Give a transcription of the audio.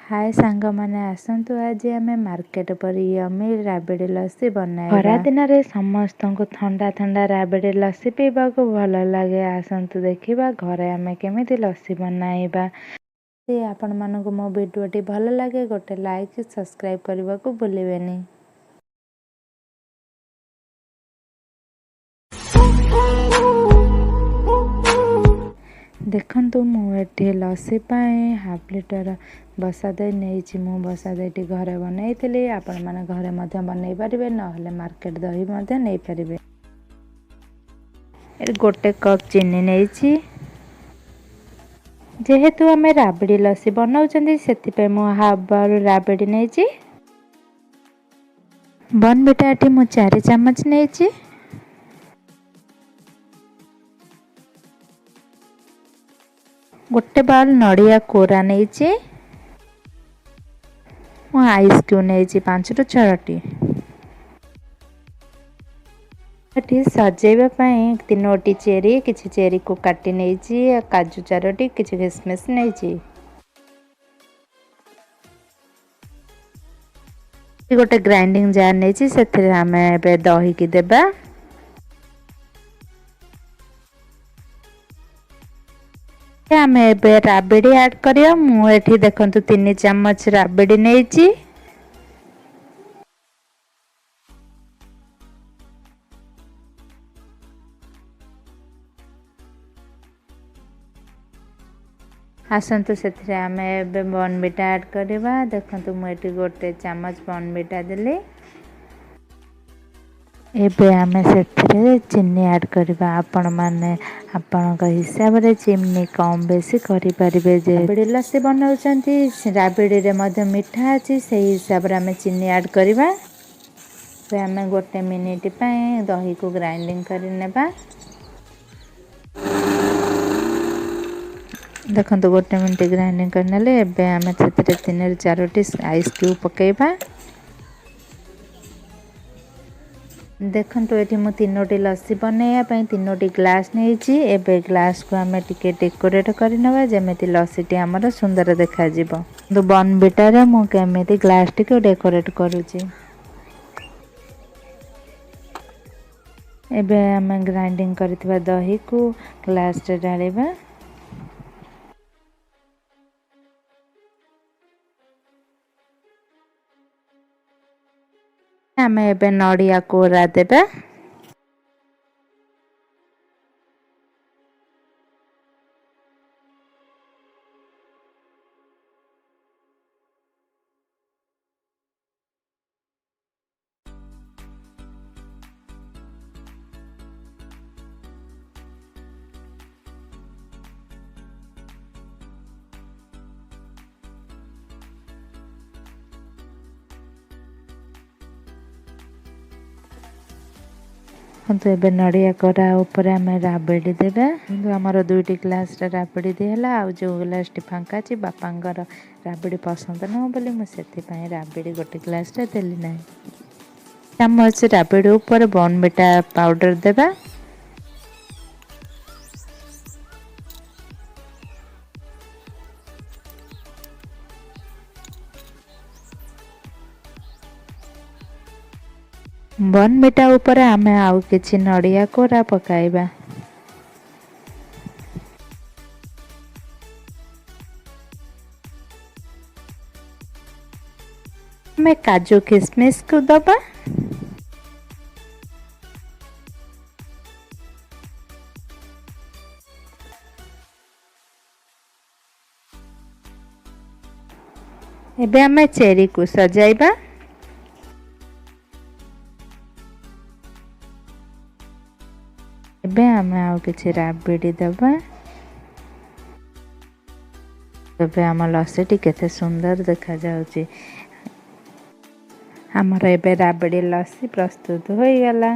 हाय सांग मैंने आसतु आज आम मार्केट पर यमी राबिड़ी लस्सी बनाए। खरा दिन रे समस्त को ठंडा ठंडा राबिड़ी लस्सी पीवा को भल लगे। आसतु देखा घरे आम केमी लस्सी बनाइबा। आपण मानक मो वीडियोटी भल लगे गोटे लाइक सब्सक्राइब करने को भूलिबेनी। देखंतु मुझे लस्सी हाफ लिटर बसा दे नहीं मु बसा दे घरे बनई आपण मैंने घरे मध्य बनई पारे ना मार्केट दही नहीं पारे। गोटे कप चीनी नहीं जेहेतु आम राबिड़ी लस्सी बनाऊँ से हाफ बाउल राबिड़ी नहीं। बॉर्नविटा एटी मु 4 चम्मच नहीं। गोटे बाउल नड़िया कोरा नहीं। आइस क्यूब नहीं 5 ରୁ 6टी। सजेवा 3टी चेरी किसी चेरी को काटी नहीं। काजू 4टी किसी किसमिस नहीं। गोटे ग्राइंडिंग जार नहीं से आम दही की देबा। आम ए राबिड़ी ऐड करिया। मुझे देखंतु 3 चम्मच राबिड़ी नहीं। आसतु से आम बॉर्नविटा ऐड करवा। देखंतु मुझे गोटे चम्मच बॉर्नविटा देली। एबे आमे से चीनी ऐड करवा। आपण माने आपण हिसाब रे चीनी कम बेसी करि परिबे। जे राबिड़ी लस्सी बनाउचंती राबिड़ी रे मध्य मीठा अछि से हिसाब रे आमे चीनी ऐड करवा। तो आमे गोटे मिनिट पई दही को ग्राइंडिंग करि नेबा। देखंतु गोटे मिनिट ग्राइंडिंग करनेले। एबे आमे सेतरे 3 ରୁ 4टी आइस क्यूब पकेइबा। देखंतु एठी मु 3टी लस्सी बनाया 3टी ग्लास नहीं। एबे ग्लास को आमे टिके डेकोरेट करनवा जेमेति लस्सी टी हमर सुंदर देखा जिवो। तो बॉर्नविटा रे मु केमेति ग्लास टी को डेकोरेट करूची। एबे आमे ग्राइंडिंग करथिबा दही को ग्लास रे डालिबा। आमे एबे नड़िया कोरा देबा। तो एबे नड़िया कोरा ऊपर आम राबिड़ी देबा। आमर 2टी ग्लास राबिड़ी दिहला। आ जो ग्लास टी फांका अछि बापांगर राबिड़ी पसंद न बोली मु सेति पई राबिड़ी गोटे ग्लास रे देली नै। चम्मच राबिड़ी ऊपर बॉर्नविटा पाउडर देबा। बॉर्नविटा ऊपर आमे आउ किछि नड़िया कोरा पकाइबा। आमे काजू किशमिश को दबा। एबे आमे चेरी को सजाइबा। एबे आमे आउ किछि राबिड़ी दबा। एबे आम लस्सी टी केते सुंदर देखा जाउची। हमर एबे राबिड़ी लस्सी प्रस्तुत हो गला।